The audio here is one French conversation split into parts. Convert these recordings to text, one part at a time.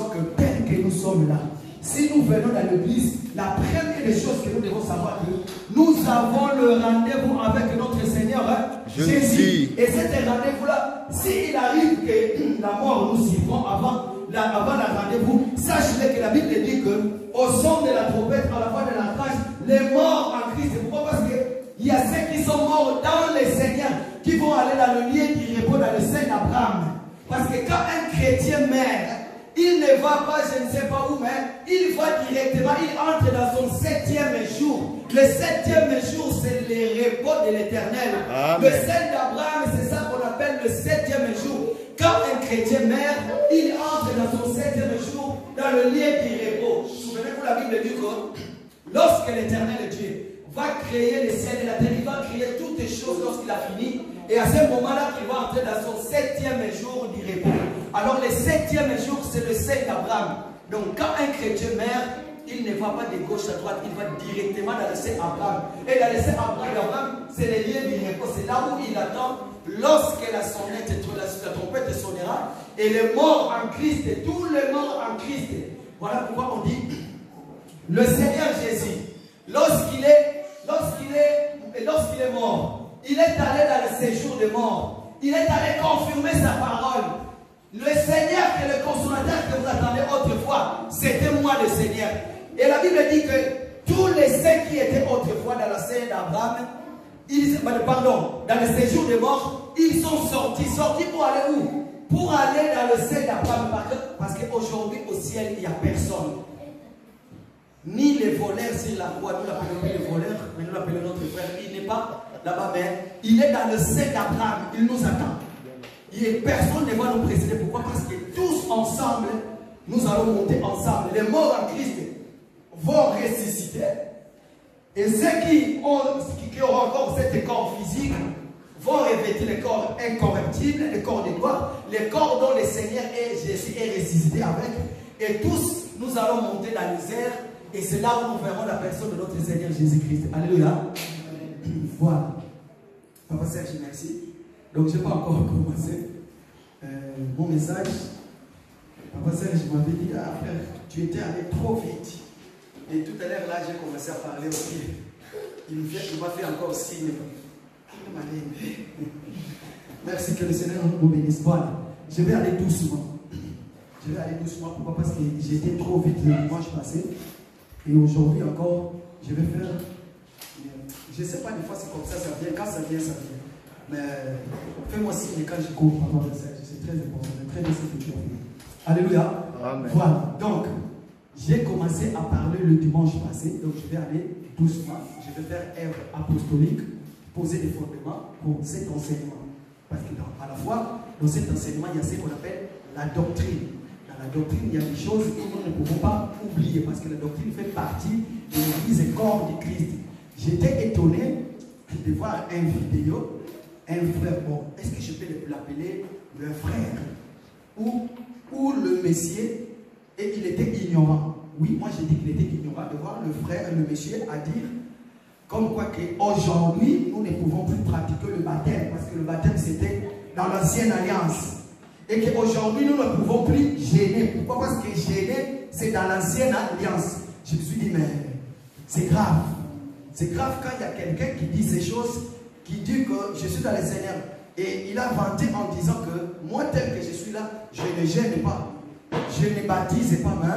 disons que tel que nous sommes là, si nous venons dans l'église, la première des choses que nous devons savoir, que nous avons le rendez-vous avec notre Seigneur Jésus. Et cet rendez-vous-là, s'il arrive que la mort nous suivra avant le rendez-vous, sachez que la Bible dit que au son de la trompette, à la voix de la cage, les morts en Christ. Pourquoi? Parce qu'il y a ceux qui sont morts dans le Seigneur, qui vont aller dans le lieu qui répond dans le sein d'Abraham. Parce que quand un chrétien meurt, il ne va pas, je ne sais pas où, mais il va directement, il entre dans son 7e jour. Le 7e jour, c'est le repos de l'Éternel. Le sein d'Abraham, c'est ça qu'on appelle le 7e jour. Quand un chrétien meurt, il entre dans son 7e jour, dans le lieu du repos. Souvenez-vous, la Bible dit que lorsque l'Éternel Dieu va créer les ciels et la terre, il va créer toutes les choses lorsqu'il a fini. Et à ce moment-là, il va entrer dans son 7e jour du repos. Alors le 7e jour, c'est le sein d'Abraham. Donc quand un chrétien meurt, il ne va pas de gauche à droite, il va directement dans le sein d'Abraham. Et dans le sein d'Abraham, c'est le lieu du repos. C'est là où il attend lorsque la trompette sonnera. Et les morts en Christ, tous les morts en Christ. Voilà pourquoi on dit, le Seigneur Jésus, lorsqu'il est mort, il est allé dans le séjour des morts. Il est allé confirmer sa parole. Le Seigneur qui est le consommateur que vous attendez autrefois, c'était moi le Seigneur. Et la Bible dit que tous les saints qui étaient autrefois dans la scène d'Abraham, dans le séjour des morts, ils sont sortis pour aller où? Pour aller dans le sein d'Abraham. Parce qu'aujourd'hui au ciel, il n'y a personne. Ni les voleurs sur la croix, nous l'appelons les voleurs, mais nous l'appelons notre frère. Il n'est pas là-bas, mais il est dans le sein d'Abraham. Il nous attend. Et personne ne va nous précéder. Pourquoi? Parce que tous ensemble, nous allons monter ensemble. Les morts en Christ vont ressusciter. Et ceux qui auront encore cet corps physique vont revêtir les corps incorruptibles, les corps de gloire, les corps dont le Seigneur et Jésus est ressuscité avec. Et tous, nous allons monter dans les airs. Et c'est là où nous verrons la personne de notre Seigneur Jésus-Christ. Alléluia. Voilà. Papa Serge, merci. Donc, je n'ai pas encore commencé mon message. Papa Serge m'avait dit, ah frère, tu étais allé trop vite. Et tout à l'heure, là, j'ai commencé à parler aussi. Il m'a fait encore signe. Merci, que le Seigneur nous bénisse. Voilà. Je vais aller doucement. Je vais aller doucement. Pourquoi? Parce que j'étais trop vite le dimanche passé. Et aujourd'hui encore, je vais faire. Je ne sais pas, des fois c'est comme ça vient. Quand ça vient, ça vient. Mais fais-moi signe quand je cours. C'est très important. C'est très bien ce que tu as fait. Alléluia. Amen. Voilà. Donc, j'ai commencé à parler le dimanche passé. Donc, je vais aller doucement. Je vais faire œuvre apostolique, poser des fondements pour cet enseignement. Parce que à la fois, dans cet enseignement, il y a ce qu'on appelle la doctrine. Dans la doctrine, il y a des choses que nous ne pouvons pas oublier. Parce que la doctrine fait partie de l'église et corps de Christ. J'étais étonné de voir une vidéo, un frère, bon, est-ce que je peux l'appeler le frère ou le monsieur, et il était ignorant. Oui, moi j'ai dit qu'il était ignorant de voir le frère, le monsieur à dire, comme quoi qu'aujourd'hui, nous ne pouvons plus pratiquer le baptême, parce que le baptême c'était dans l'ancienne alliance. Et qu'aujourd'hui, nous ne pouvons plus gêner. Pourquoi? Parce que gêner, c'est dans l'ancienne alliance. Je me suis dit, mais c'est grave. C'est grave quand il y a quelqu'un qui dit ces choses, qui dit que je suis dans le Seigneur. Et il a vanté en disant que moi, tel que je suis là, je ne gêne pas. Je ne baptise pas, mais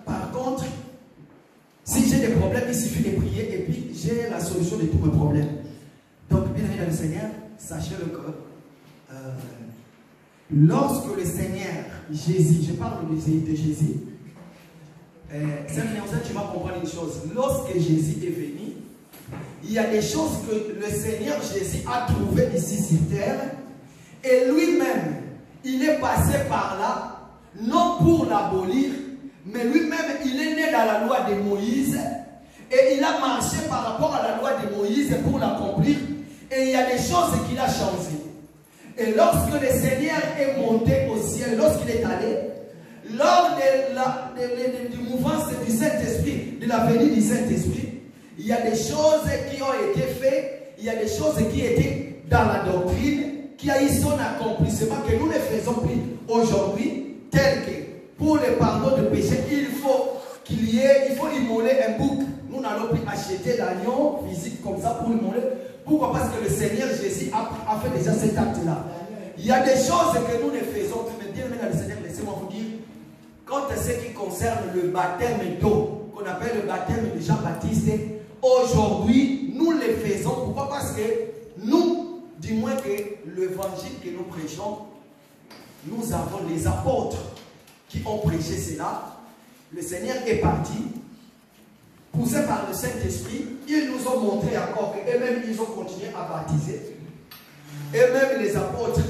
par contre, si j'ai des problèmes, il suffit de prier et puis j'ai la solution de tous mes problèmes. Donc, bien aimé dans le Seigneur, sachez-le que lorsque le Seigneur Jésus, je parle de Jésus, tu vas comprendre une chose. Lorsque Jésus est venu, il y a des choses que le Seigneur Jésus a trouvées ici sur terre, et lui-même, il est passé par là, non pour l'abolir, mais lui-même, il est né dans la loi de Moïse, et il a marché par rapport à la loi de Moïse pour l'accomplir, et il y a des choses qu'il a changées. Et lorsque le Seigneur est monté au ciel, lorsqu'il est allé, lors du mouvement du Saint-Esprit, de la venue du Saint-Esprit, il y a des choses qui ont été faites, il y a des choses qui étaient dans la doctrine, qui a eu son accomplissement, que nous ne faisons plus aujourd'hui, tel que pour le pardon de péché, il faut immoler un bouc. Nous n'allons plus acheter l'agneau physique comme ça pour immoler. Pourquoi? Parce que le Seigneur Jésus a fait déjà cet acte-là. Il y a des choses que nous ne faisons plus. Mais bien aimé dans le Seigneur, laissez-moi vous dire, quant à ce qui concerne le baptême d'eau, qu'on appelle le baptême de Jean-Baptiste, aujourd'hui, nous le faisons. Pourquoi? Parce que nous, du moins que l'évangile que nous prêchons, nous avons les apôtres qui ont prêché cela. Le Seigneur est parti, poussé par le Saint-Esprit. Ils nous ont montré encore qu'eux-mêmes, ils ont continué à baptiser. Eux-mêmes, les apôtres,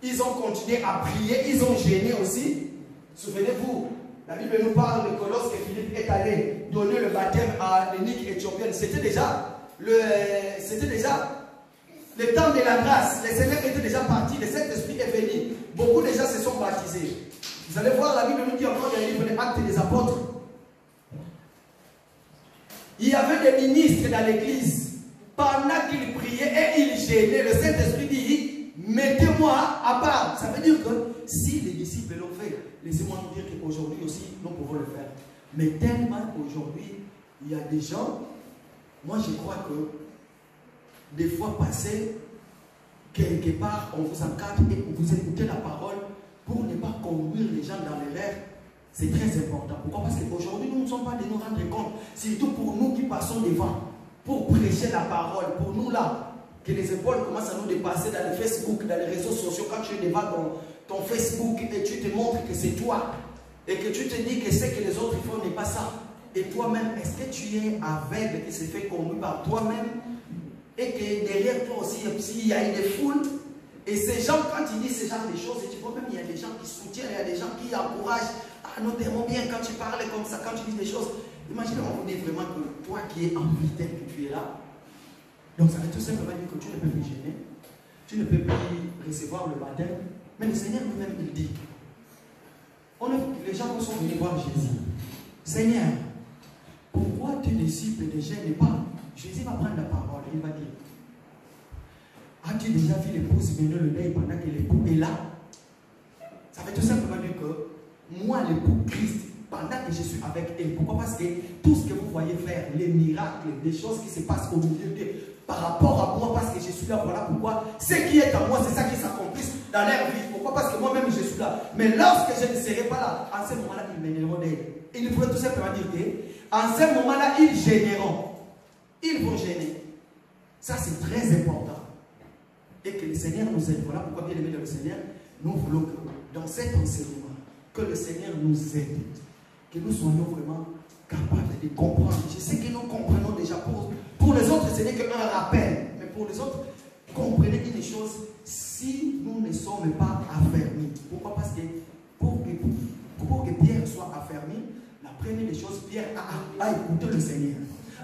ils ont continué à prier, ils ont gêné aussi. Souvenez-vous, la Bible nous parle que lorsque Philippe est allé donner le baptême à l'énigme éthiopienne, c'était déjà le temps de la grâce. Le Seigneur était déjà parti, le Saint-Esprit est venu. Beaucoup de gens se sont baptisés. Vous allez voir, la Bible nous dit encore dans le livre des Actes des Apôtres. Il y avait des ministres dans l'église. Pendant qu'ils priaient et ils gênaient, le Saint-Esprit dit, mettez-moi à part. Ça veut dire que si les disciples l'ont fait, laissez-moi nous dire qu'aujourd'hui aussi, nous pouvons le faire. Mais tellement qu'aujourd'hui, il y a des gens, moi je crois que des fois passées, quelque part, on vous encadre et vous écoutez la parole pour ne pas conduire les gens dans l'erreur. C'est très important. Pourquoi? Parce qu'aujourd'hui, nous ne sommes pas de nous rendre compte, surtout pour nous qui passons devant, pour prêcher la parole, pour nous là, que les épaules commencent à nous dépasser dans le Facebook, dans les réseaux sociaux, quand tu es devant ton Facebook et tu te montres que c'est toi, et que tu te dis que ce que les autres font n'est pas ça. Et toi-même, est-ce que tu es aveugle qui se fait conduire par toi-même? Et que derrière toi aussi, il y a des foules. Et ces gens, quand ils disent ce genre de choses, et tu vois même, il y a des gens qui soutiennent, il y a des gens qui encouragent. Ah, nous t'aimons bien quand tu parles comme ça, quand tu dis des choses. Imaginez, on vous dit vraiment que toi qui es en vitesse, que tu es là. Donc ça veut tout simplement dire que tu ne peux plus gêner. Tu ne peux plus recevoir le baptême. Mais le Seigneur lui-même, il dit. Les gens sont venus voir Jésus. Seigneur, pourquoi tes disciples ne gênent pas? Jésus va prendre la parole, il va dire, as-tu déjà vu l'épouse mener le deuil pendant que l'époux est là? Ça veut tout simplement dire que moi, l'époux Christ, pendant que je suis avec elle, pourquoi? Parce que tout ce que vous voyez faire, les miracles, des choses qui se passent au milieu d'eux, par rapport à moi, parce que je suis là, voilà pourquoi, ce qui est à moi, c'est ça qui s'accomplisse dans leur vie. Pourquoi? Parce que moi-même, je suis là. Mais lorsque je ne serai pas là, en ce moment-là, ils m'énerveront d'elle. Il faut tout simplement dire qu'en ce moment-là, ils gêneront. Ils vont gêner. Ça, c'est très important. Et que le Seigneur nous aide. Voilà pourquoi, bien aimé dans le Seigneur, nous voulons que dans cet enseignement, que le Seigneur nous aide. Que nous soyons vraiment capables de comprendre. Je sais que nous comprenons déjà. Pour les autres, ce n'est qu'un rappel. Mais pour les autres, comprenez une chose. Si nous ne sommes pas affermis. Pourquoi? Parce que pour que Pierre soit affermi, la première des choses, Pierre a écouté le Seigneur.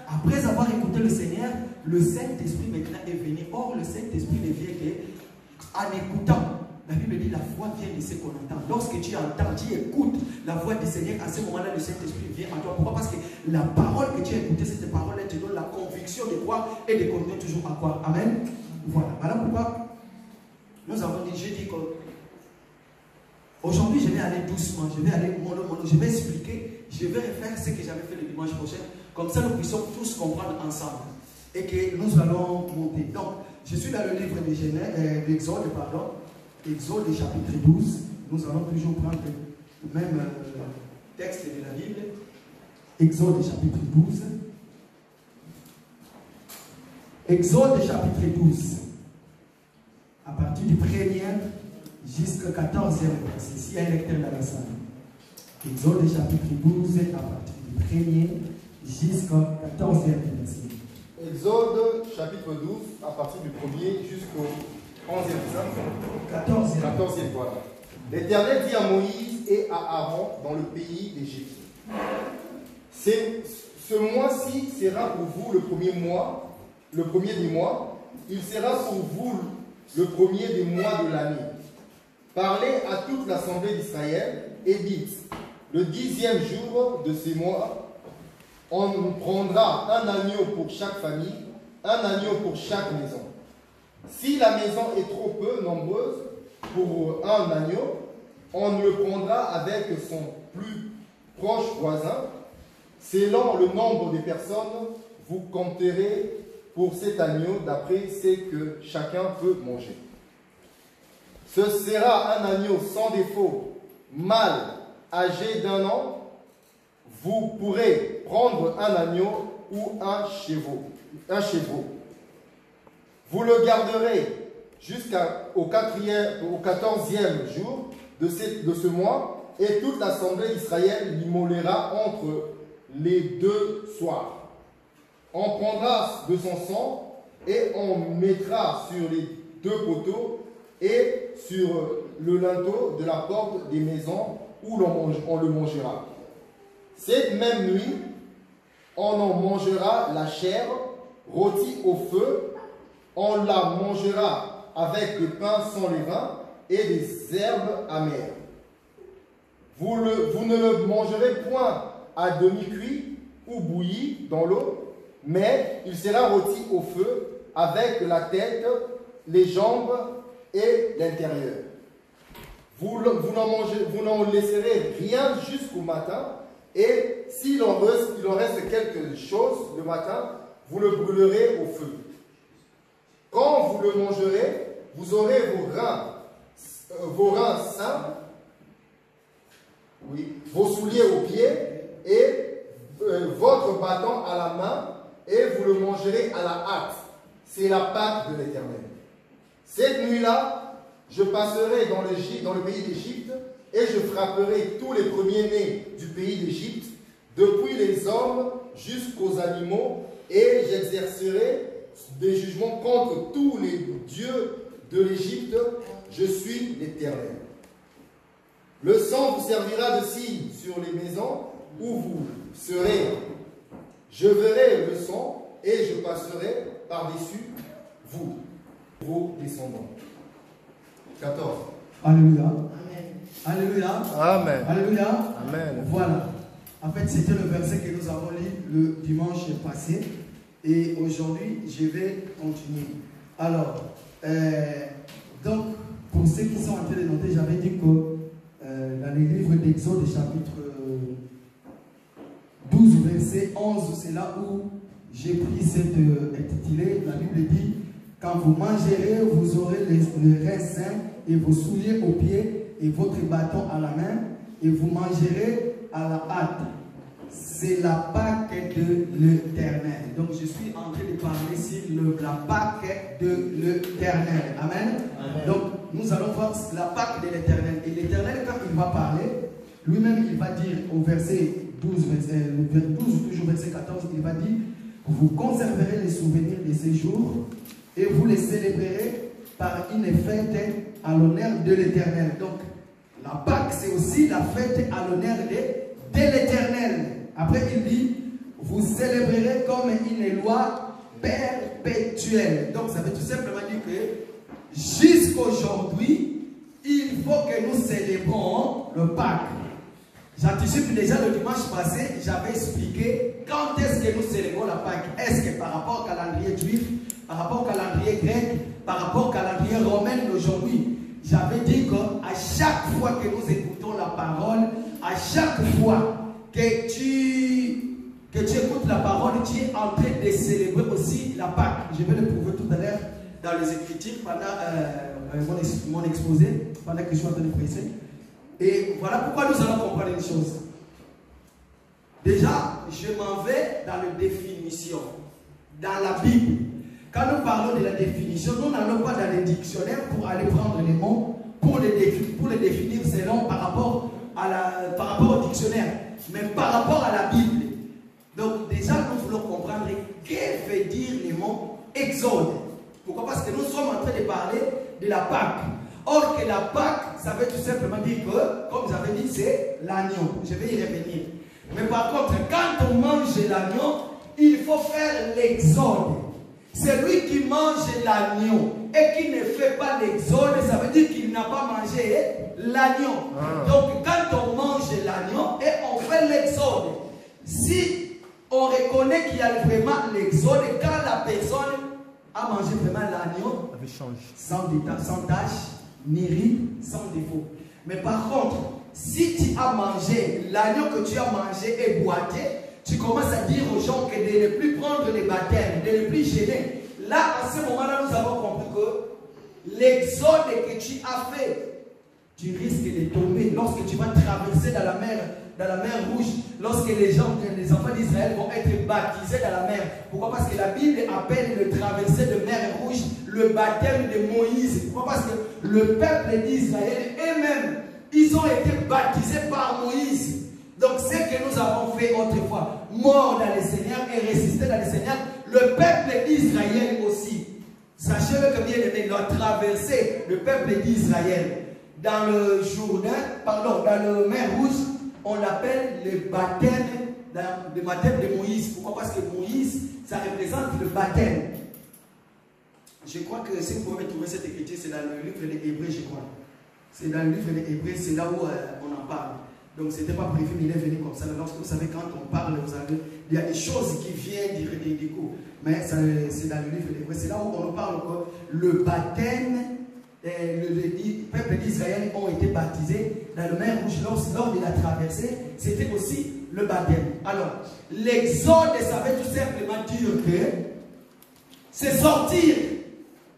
Après avoir écouté le Seigneur, le Saint-Esprit maintenant est venu. Or, le Saint-Esprit ne vient qu'en écoutant. La Bible dit la foi vient de ce qu'on entend. Lorsque tu entends, tu écoutes la voix du Seigneur, à ce moment-là, le Saint-Esprit vient en toi. Pourquoi? Parce que la parole que tu as écoutée, cette parole, elle te donne la conviction de croire et de continuer toujours à croire. Amen. Voilà. Voilà pourquoi nous avons dit, j'ai dit que aujourd'hui, je vais aller doucement, je vais aller mono, je vais expliquer, je vais refaire ce que j'avais fait le dimanche prochain. Comme ça, nous puissions tous comprendre ensemble. Et que nous allons monter. Donc, je suis dans le livre d'Exode, pardon. Exode chapitre 12. Nous allons toujours prendre le même texte de la Bible. Exode chapitre 12. Exode chapitre 12. À partir du 1er jusqu'au 14e verset. S'il y a un lecteur dans la salle. Exode chapitre 12, à partir du 1er jusqu'au 14e verset. Exode chapitre 12, à partir du 1er jusqu'au 11e, 14e, voilà. L'Éternel dit à Moïse et à Aaron dans le pays d'Égypte. Ce mois-ci sera pour vous le premier des mois. Il sera pour vous le premier des mois de l'année. Parlez à toute l'assemblée d'Israël et dites, le 10e jour de ces mois, on prendra un agneau pour chaque famille, un agneau pour chaque maison. Si la maison est trop peu nombreuse pour un agneau, on le prendra avec son plus proches voisins, selon le nombre de personnes, vous compterez pour cet agneau d'après ce que chacun peut manger. Ce sera un agneau sans défaut, mâle, âgé d'1 an. Vous pourrez prendre un agneau ou un chevreau. Vous le garderez jusqu'au 14e jour de ce mois, et toute l'assemblée d'Israël l'immolera entre les 2 soirs. On prendra de son sang et on mettra sur les 2 poteaux et sur le linteau de la porte des maisons où on le mangera. Cette même nuit, on en mangera la chair rôtie au feu, on la mangera avec des pains sans levain et des herbes amères. Vous ne le mangerez point à demi-cuit ou bouilli dans l'eau, mais il sera rôti au feu avec la tête, les jambes et l'intérieur. Vous n'en laisserez rien jusqu'au matin, et s'il en reste quelque chose le matin, vous le brûlerez au feu. Quand vous le mangerez, vous aurez vos reins sains, vos souliers aux pieds et votre bâton à la main, et vous le mangerez à la hâte. C'est la Pâque de l'Éternel. Cette nuit-là, je passerai dans le pays d'Égypte, et je frapperai tous les premiers-nés du pays d'Égypte, depuis les hommes jusqu'aux animaux, et j'exercerai des jugements contre tous les dieux de l'Égypte. Je suis l'Éternel. Le sang vous servira de signe sur les maisons où vous serez. Je verrai le sang et je passerai par-dessus vous, vos descendants. 14. Alléluia. Amen. Alléluia. Amen. Alléluia. Amen. Voilà. En fait, c'était le verset que nous avons lu le dimanche passé. Et aujourd'hui, je vais continuer. Alors, donc, pour ceux qui sont en train de noter, j'avais dit que dans les livres d'Exode, chapitre 12, verset 11, c'est là où j'ai pris cette intitulé. La Bible dit: quand vous mangerez, vous aurez les reins sains et vos souliers aux pieds et votre bâton à la main, et vous mangerez à la hâte. C'est la Pâque de l'Éternel. Donc je suis en train de parler sur la Pâque de l'Éternel. Amen. Amen. Donc nous allons voir la Pâque de l'Éternel. Et l'Éternel, quand il va parler, lui-même il va dire au verset 12, toujours verset 14, il va dire: vous conserverez les souvenirs de ces jours et vous les célébrerez par une fête à l'honneur de l'Éternel. Donc la Pâque, c'est aussi la fête à l'honneur de l'Éternel. Après, il dit: vous célébrerez comme une loi perpétuelle. Donc, ça veut tout simplement dire que jusqu'aujourd'hui, il faut que nous célébrons le Pâques. J'anticipe déjà le dimanche passé, j'avais expliqué quand est-ce que nous célébrons la Pâque. Est-ce que par rapport au calendrier juif, par rapport au calendrier grec, par rapport au calendrier romain d'aujourd'hui? J'avais dit qu'à chaque fois que nous écoutons la parole, à chaque fois que tu écoutes la parole, tu es en train de célébrer aussi la Pâque. Je vais le prouver tout à l'heure dans les Écritures pendant mon exposé, pendant que je suis en train de prêcher. Et voilà pourquoi nous allons comprendre une chose. Déjà, je m'en vais dans la définition. Dans la Bible, quand nous parlons de la définition, nous n'allons pas dans les dictionnaires pour aller prendre les mots, pour les définir selon par rapport au dictionnaire, mais par rapport à la Bible. Donc déjà, nous voulons comprendre que veut dire le mot exode. Pourquoi? Parce que nous sommes en train de parler de la Pâque. Or que la Pâque, ça veut tout simplement dire que, comme j'avais dit, c'est l'agneau. Je vais y revenir. Mais par contre, quand on mange l'agneau, il faut faire l'exode. Celui qui mange l'agneau et qui ne fait pas l'exode, ça veut dire qu'il n'a pas mangé l'agneau. Donc quand on mange l'agneau et on fait l'exode, si on reconnaît qu'il y a vraiment l'exode, quand la personne a mangé vraiment l'agneau, sans tâche, ni ride, sans défaut. Mais par contre, si tu as mangé, l'agneau que tu as mangé est boité, tu commences à dire aux gens que de ne plus prendre les baptêmes, de ne plus gêner. Là, à ce moment-là, nous avons compris que l'exode que tu as fait, tu risques de tomber lorsque tu vas traverser dans la mer rouge, lorsque les enfants d'Israël vont être baptisés dans la mer. Pourquoi? Parce que la Bible appelle le traversée de mer rouge le baptême de Moïse. Pourquoi? Parce que le peuple d'Israël eux-mêmes, ils ont été baptisés par Moïse. Donc ce que nous avons fait autrefois, mort dans le Seigneur et ressuscité dans le Seigneur, le peuple d'Israël aussi. Sachez-le que bien aimé, leur traversée, le peuple d'Israël, dans le Jourdain, pardon, dans le mer rouge, on l'appelle le baptême de Moïse. Pourquoi? Parce que Moïse, ça représente le baptême. Je crois que si vous pouvez trouver cette écriture, c'est dans le livre des Hébreux, je crois. C'est dans le livre des Hébreux, c'est là où on en parle. Donc ce n'était pas prévu, mais il est venu comme ça. Lorsque vous savez, quand on parle, il y a des choses qui viennent du coup. Mais c'est dans le livre des Hébreux. C'est là où on parle que le baptême, le peuple d'Israël ont été baptisés dans le mer rouge lors de la traversée. C'était aussi le baptême. Alors, l'exode, ça veut tout simplement dire que c'est sortir.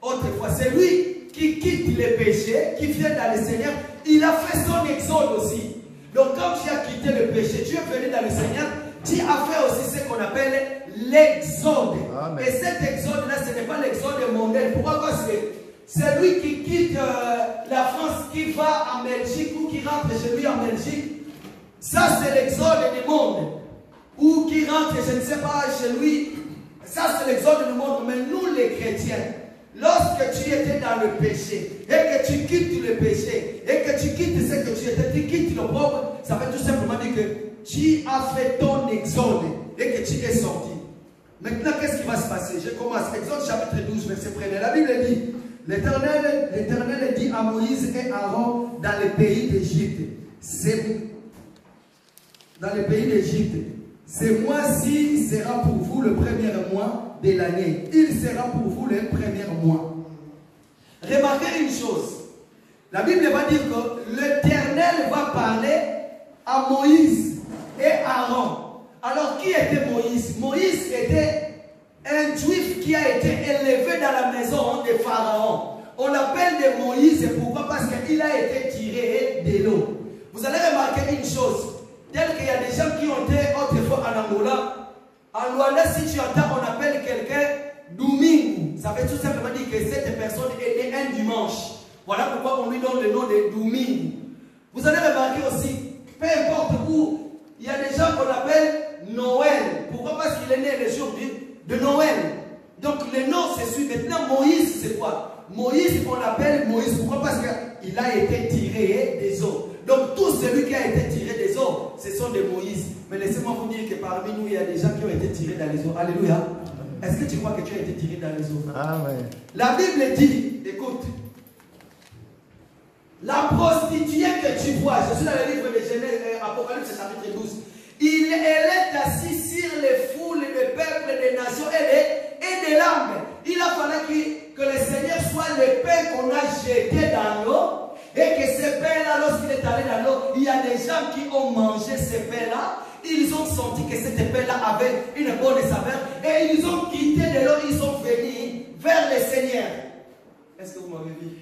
Autrefois, c'est lui qui quitte les péchés, qui vient dans le Seigneur. Il a fait son exode aussi. Donc quand tu as quitté le péché, tu es venu dans le Seigneur, tu as fait aussi ce qu'on appelle l'exode. Et cet exode-là, ce n'est pas l'exode mondial. Pourquoi? Parce que c'est lui qui quitte la France, qui va en Belgique ou qui rentre chez lui en Belgique. Ça, c'est l'exode du monde. Ou qui rentre, je ne sais pas, chez lui. Ça, c'est l'exode du monde. Mais nous, les chrétiens, lorsque tu étais dans le péché, et que tu quittes le péché, et que tu quittes ce que tu étais, tu quittes le pauvre, ça veut tout simplement dire que tu as fait ton exode, et que tu es sorti. Maintenant, qu'est-ce qui va se passer? Je commence. Exode chapitre 12, verset 1er. La Bible dit, l'Éternel dit à Moïse et Aaron dans le pays d'Égypte. Dans le pays d'Égypte. Ce mois-ci sera pour vous le premier mois de l'année. Il sera pour vous le premier mois. Remarquez une chose. La Bible va dire que l'Éternel va parler à Moïse et Aaron. Alors, qui était Moïse? Moïse était un juif qui a été élevé dans la maison de Pharaon. On l'appelle de Moïse. Pourquoi? Parce qu'il a été tiré de l'eau. Vous allez remarquer une chose. Tel qu'il y a des gens qui ont été autrefois en Angola. En Luanda, si tu entends, on appelle quelqu'un Domingo. Ça veut tout simplement dire que cette personne est née un dimanche. Voilà pourquoi on lui donne le nom de Domingo. Vous allez remarquer aussi, peu importe où, il y a des gens qu'on appelle Noël. Pourquoi? Parce qu'il est né le jour de Noël. Donc le nom c'est celui. Maintenant Moïse c'est quoi? Moïse on l'appelle Moïse. Pourquoi? Parce qu'il a été tiré des eaux. Donc tout celui qui a été tiré des eaux, ce sont des Moïse. Mais laissez-moi vous dire que parmi nous il y a des gens qui ont été tirés dans les eaux. Alléluia. Est-ce que tu crois que tu as été tiré dans les eaux? Amen. La Bible dit, écoute, la prostituée que tu vois, je suis dans le livre de Genèse, Apocalypse chapitre 12. Elle est assise sur les foules de peuples, des nations et des langues. Il a fallu que le Seigneur soit le pain qu'on a jeté dans l'eau. Et que ce pain-là, lorsqu'il est allé dans l'eau, il y a des gens qui ont mangé ce pain-là. Ils ont senti que cette pain-là avait une bonne saveur. Et ils ont quitté de l'eau, ils sont venus vers le Seigneur. Est-ce que vous m'avez vu?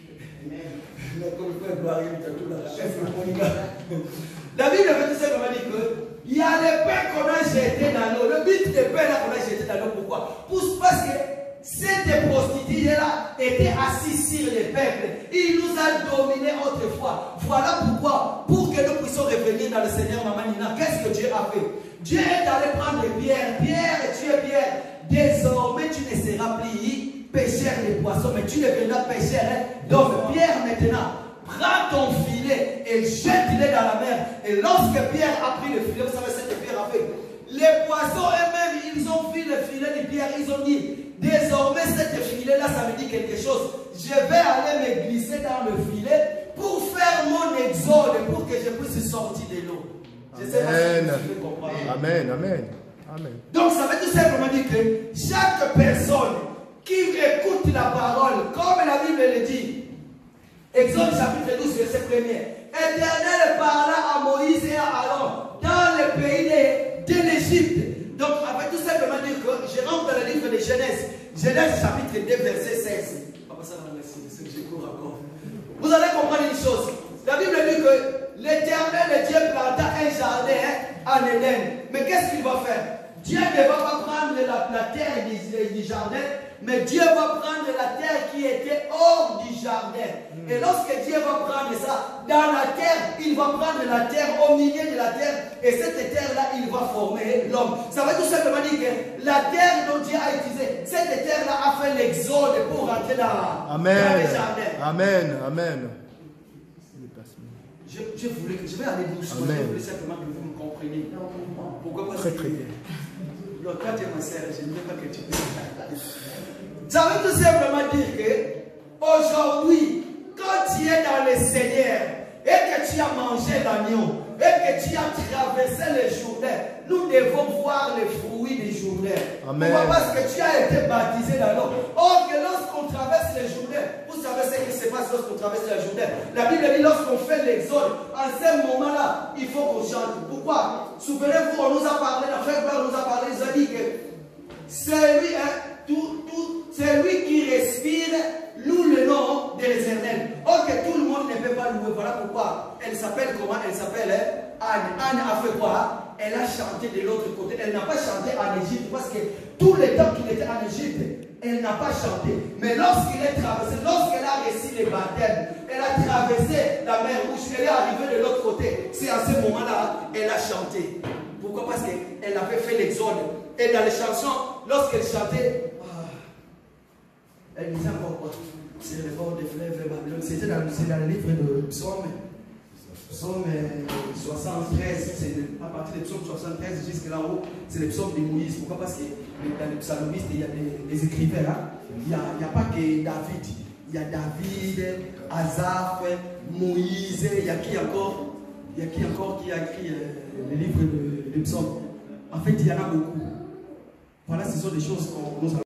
La Bible veut tout simplement dire que il y a le pain qu'on a jeté dans l'eau. Le but des pains là qu'on a jeté dans l'eau, pourquoi? Parce que cette prostituée-là était assise sur les peuples. Il nous a dominés autrefois. Voilà pourquoi, pour que nous puissions revenir dans le Seigneur, Maman Nina, qu'est-ce que Dieu a fait? Dieu est allé prendre Pierre. Pierre, tu es Pierre. Désormais, tu ne seras plus pêcheur de poissons, mais tu deviendras pêcheur. Donc, Pierre, maintenant, prends ton filet et jette-le dans la mer. Et lorsque Pierre a pris le filet, vous savez ce que Pierre a fait? Les poissons eux-mêmes, ils ont vu le filet de Pierre, ils ont dit, désormais, cette filet-là, ça me dit quelque chose. Je vais aller me glisser dans le filet pour faire mon exode, pour que je puisse sortir de l'eau. Je sais pas si vous pouvez comprendre. Amen, amen, amen. Donc, ça veut tout simplement dire que chaque personne qui écoute la parole, comme la Bible le dit, Exode chapitre 12, verset 1er, L'Éternel parla à Moïse et à Aaron dans le pays de l'Égypte. Donc, avec tout simplement dire que je rentre dans le livre de Genèse. Genèse chapitre 2, verset 16. Vous allez comprendre une chose. La Bible dit que l'Éternel, Dieu, planta un jardin en Éden. Mais qu'est-ce qu'il va faire? Dieu ne va pas prendre la terre du jardin, mais Dieu va prendre la terre qui était hors du jardin. Et lorsque Dieu va prendre ça, dans la terre, il va prendre la terre au milieu de la terre. Et cette terre-là, il va former l'homme. Ça veut tout simplement dire que la terre dont Dieu a utilisé, cette terre-là a fait l'exode pour rentrer dans le jardin. Amen. Amen. Je vais aller doucement. Amen. Je voulais simplement que vous me compreniez. Pourquoi? Parce Très que bien. quand tu es ma sœur, je ne veux pas que tu puisses. Ça veut tout simplement dire que aujourd'hui, quand tu es dans le Seigneur et que tu as mangé l'agneau et que tu as traversé le Jourdain, nous devons voir les fruits du Jourdain. Pourquoi? Parce que tu as été baptisé dans l'eau. Or que lorsqu'on traverse le Jourdain, vous savez ce qui se passe lorsqu'on traverse le Jourdain. La Bible dit lorsqu'on fait l'exode, en ce moment-là, il faut qu'on chante. Pourquoi? Souvenez-vous, on nous a parlé, la frère Gloire nous a parlé, il nous a dit que c'est lui, c'est lui qui respire, loue le nom de l'Éternel. Or que tout le monde ne peut pas louer. Voilà pourquoi. Elle s'appelle comment? Elle s'appelle Anne. Anne a fait quoi? Elle a chanté de l'autre côté. Elle n'a pas chanté en Égypte parce que tout le temps qu'il était en Égypte, elle n'a pas chanté. Mais lorsqu'il est traversé, lorsqu'elle a reçu les baptêmes, elle a traversé la mer Rouge, elle est arrivée de l'autre côté. C'est à ce moment-là elle a chanté. Pourquoi? Parce qu'elle avait fait l'exode. Et dans les chansons, lorsqu'elle chantait, elle disait encore quoi? C'est le bord des fleuves Babylone. C'était dans le livre de Psaume 73. C'est à partir du Psaume 73 jusqu'à là-haut, c'est le psaume de Moïse. Pourquoi? Parce que dans les psalmistes, il y a des écrivains. Hein? Il n'y a pas que David. Il y a David, Asaph, Moïse. Il y a qui encore? Il y a qui encore qui a écrit le livre de psaume? En fait, il y en a beaucoup. Voilà, ce sont des choses qu'on nous a